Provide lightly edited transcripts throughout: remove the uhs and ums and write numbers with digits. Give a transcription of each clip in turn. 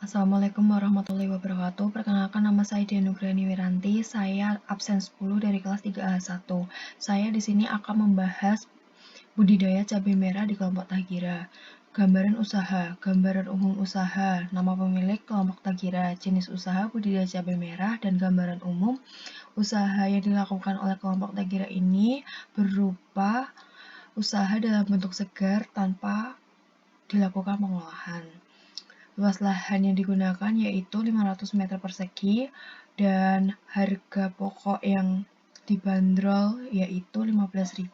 Assalamualaikum warahmatullahi wabarakatuh. Perkenalkan, nama saya Dianugrani Wiranti. Saya absen 10 dari kelas 3A1. Saya di sini akan membahas budidaya cabai merah di kelompok Tagira. Gambaran usaha, gambaran umum usaha, nama pemilik kelompok Tagira, jenis usaha budidaya cabai merah, dan gambaran umum usaha yang dilakukan oleh kelompok Tagira ini berupa usaha dalam bentuk segar tanpa dilakukan pengolahan. Luas lahan yang digunakan yaitu 500 meter persegi dan harga pokok yang dibanderol yaitu 15.000.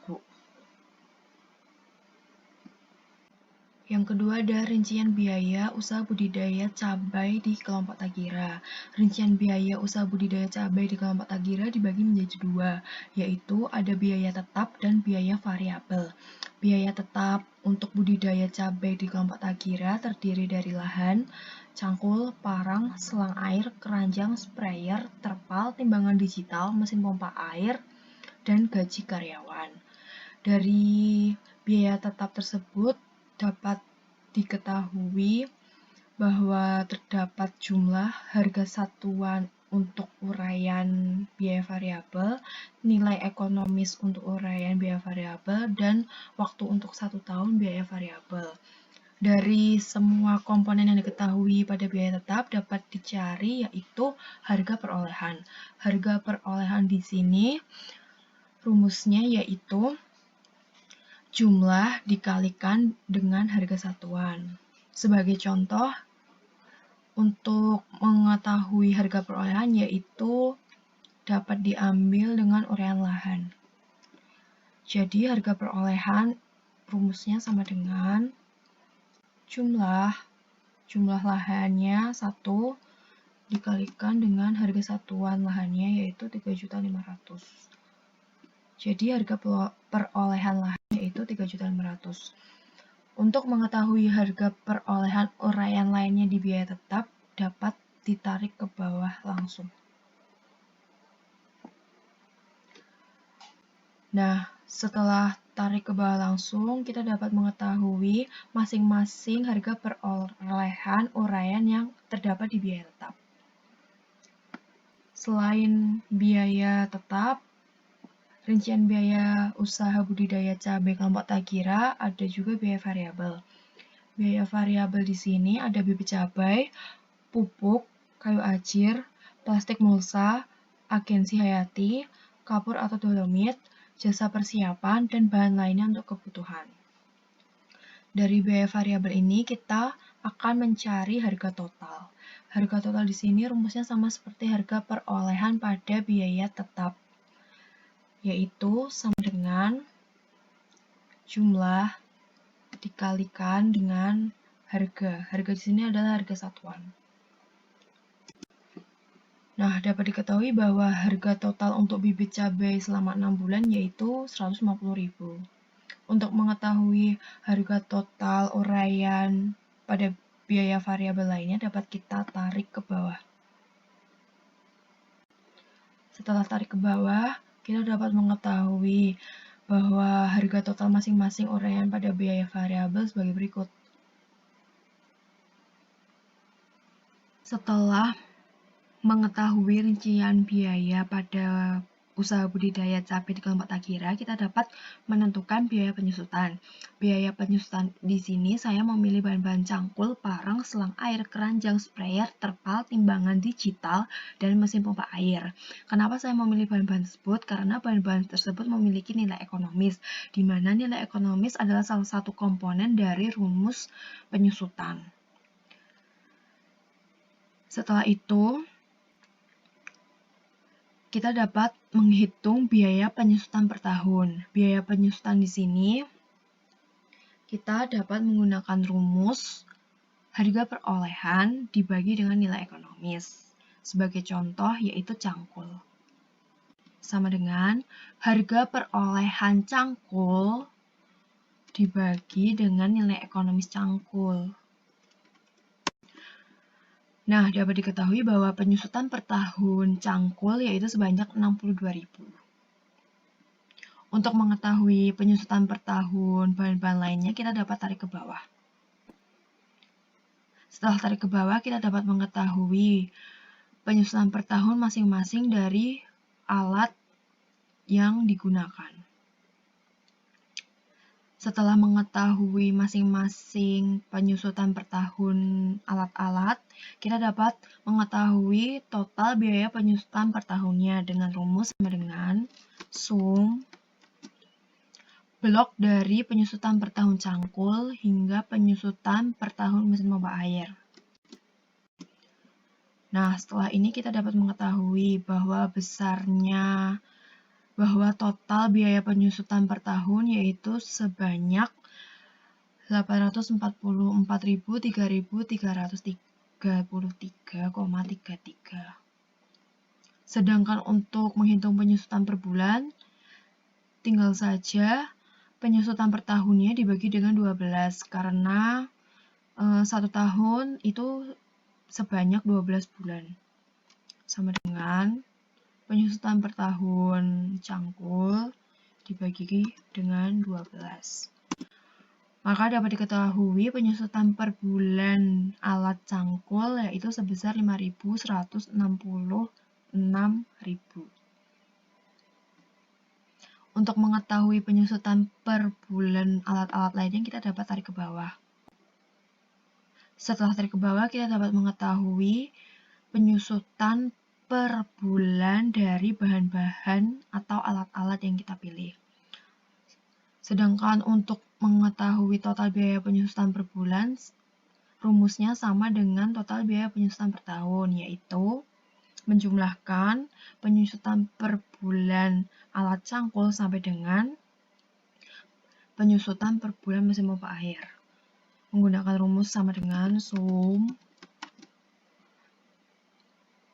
Yang kedua ada rincian biaya usaha budidaya cabai di kelompok Tagira. Rincian biaya usaha budidaya cabai di kelompok Tagira dibagi menjadi dua, yaitu ada biaya tetap dan biaya variabel. Biaya tetap untuk budidaya cabai di kelompok Tagira terdiri dari lahan, cangkul, parang, selang air, keranjang, sprayer, terpal, timbangan digital, mesin pompa air, dan gaji karyawan. Dari biaya tetap tersebut dapat diketahui bahwa terdapat jumlah harga satuan untuk uraian biaya variabel, nilai ekonomis untuk uraian biaya variabel, dan waktu untuk 1 tahun biaya variabel. Dari semua komponen yang diketahui pada biaya tetap dapat dicari yaitu harga perolehan. Harga perolehan di sini rumusnya yaitu jumlah dikalikan dengan harga satuan. Sebagai contoh, untuk mengetahui harga perolehan yaitu dapat diambil dengan uraian lahan. Jadi harga perolehan rumusnya sama dengan jumlah lahannya 1 dikalikan dengan harga satuan lahannya yaitu 3.500.000. Jadi harga perolehan lahan yaitu 3.500.000. Untuk mengetahui harga perolehan uraian lainnya di biaya tetap dapat ditarik ke bawah langsung. Nah, setelah tarik ke bawah langsung, kita dapat mengetahui masing-masing harga perolehan uraian yang terdapat di biaya tetap. Selain biaya tetap, rincian biaya usaha budidaya cabai kelompok Tagira ada juga biaya variabel. Biaya variabel di sini ada bibit cabai, pupuk, kayu ajir, plastik mulsa, agensi hayati, kapur atau dolomit, jasa persiapan, dan bahan lainnya untuk kebutuhan. Dari biaya variabel ini kita akan mencari harga total. Harga total di sini rumusnya sama seperti harga perolehan pada biaya tetap, yaitu sama dengan jumlah dikalikan dengan harga. Harga di sini adalah harga satuan. Nah, dapat diketahui bahwa harga total untuk bibit cabai selama 6 bulan yaitu 150.000. Untuk mengetahui harga total uraian pada biaya variabel lainnya dapat kita tarik ke bawah. Setelah tarik ke bawah, kita dapat mengetahui bahwa harga total masing-masing uraian pada biaya variabel sebagai berikut. Setelah mengetahui rincian biaya pada usaha budidaya cabai di kelompok Tagira, kita dapat menentukan biaya penyusutan. Biaya penyusutan di sini saya memilih bahan-bahan cangkul, parang, selang air, keranjang, sprayer, terpal, timbangan digital, dan mesin pompa air. Kenapa saya memilih bahan-bahan tersebut? Karena bahan-bahan tersebut memiliki nilai ekonomis, di mana nilai ekonomis adalah salah satu komponen dari rumus penyusutan. Setelah itu, kita dapat menghitung biaya penyusutan per tahun. Biaya penyusutan di sini kita dapat menggunakan rumus harga perolehan dibagi dengan nilai ekonomis. Sebagai contoh yaitu cangkul. Sama dengan harga perolehan cangkul dibagi dengan nilai ekonomis cangkul. Nah, dapat diketahui bahwa penyusutan per tahun cangkul yaitu sebanyak 62.000. Untuk mengetahui penyusutan per tahun bahan-bahan lainnya, kita dapat tarik ke bawah. Setelah tarik ke bawah, kita dapat mengetahui penyusutan per tahun masing-masing dari alat yang digunakan. Setelah mengetahui masing-masing penyusutan per tahun alat-alat, kita dapat mengetahui total biaya penyusutan per tahunnya dengan rumus sama dengan sum blok dari penyusutan per tahun cangkul hingga penyusutan per tahun mesin pompa air. Nah, setelah ini kita dapat mengetahui bahwa total biaya penyusutan per tahun yaitu sebanyak 844.3.333,33. Sedangkan untuk menghitung penyusutan per bulan, tinggal saja penyusutan per tahunnya dibagi dengan 12 karena 1 tahun itu sebanyak 12 bulan. Sama dengan penyusutan per tahun cangkul dibagi dengan 12. Maka dapat diketahui penyusutan per bulan alat cangkul yaitu sebesar 5.166.000. Untuk mengetahui penyusutan per bulan alat-alat lainnya, kita dapat tarik ke bawah. Setelah tarik ke bawah, kita dapat mengetahui penyusutan per bulan dari bahan-bahan atau alat-alat yang kita pilih. Sedangkan untuk mengetahui total biaya penyusutan per bulan, rumusnya sama dengan total biaya penyusutan per tahun, yaitu menjumlahkan penyusutan per bulan alat cangkul sampai dengan penyusutan per bulan mesin pompa air. Menggunakan rumus sama dengan sum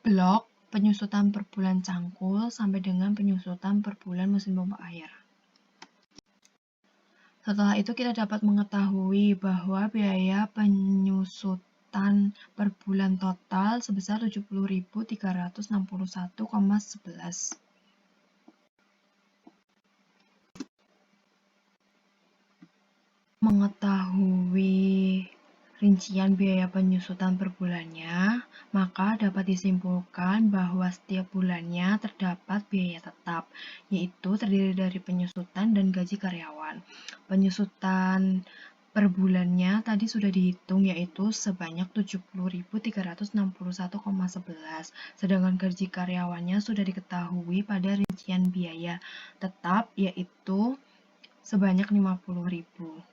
blok penyusutan per bulan cangkul sampai dengan penyusutan per bulan mesin pompa air. Setelah itu kita dapat mengetahui bahwa biaya penyusutan per bulan total sebesar 70.361,11. Mengetahui rincian biaya penyusutan per bulannya, maka dapat disimpulkan bahwa setiap bulannya terdapat biaya tetap, yaitu terdiri dari penyusutan dan gaji karyawan. Penyusutan per bulannya tadi sudah dihitung, yaitu sebanyak 70.361,11. Sedangkan gaji karyawannya sudah diketahui pada rincian biaya tetap, yaitu sebanyak 50.000.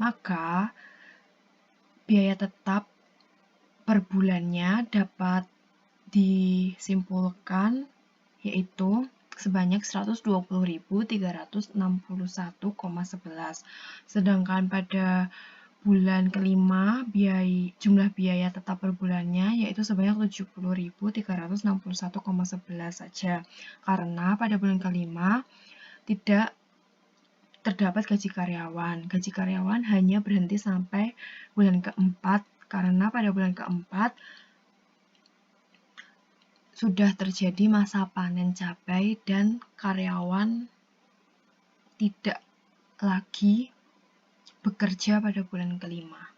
Maka biaya tetap per bulannya dapat disimpulkan yaitu sebanyak 120.361,11. Sedangkan pada bulan kelima jumlah biaya tetap per bulannya yaitu sebanyak 70.361,11 saja. Karena pada bulan kelima tidak terdapat gaji karyawan. Gaji karyawan hanya berhenti sampai bulan keempat karena pada bulan keempat sudah terjadi masa panen cabai dan karyawan tidak lagi bekerja pada bulan kelima.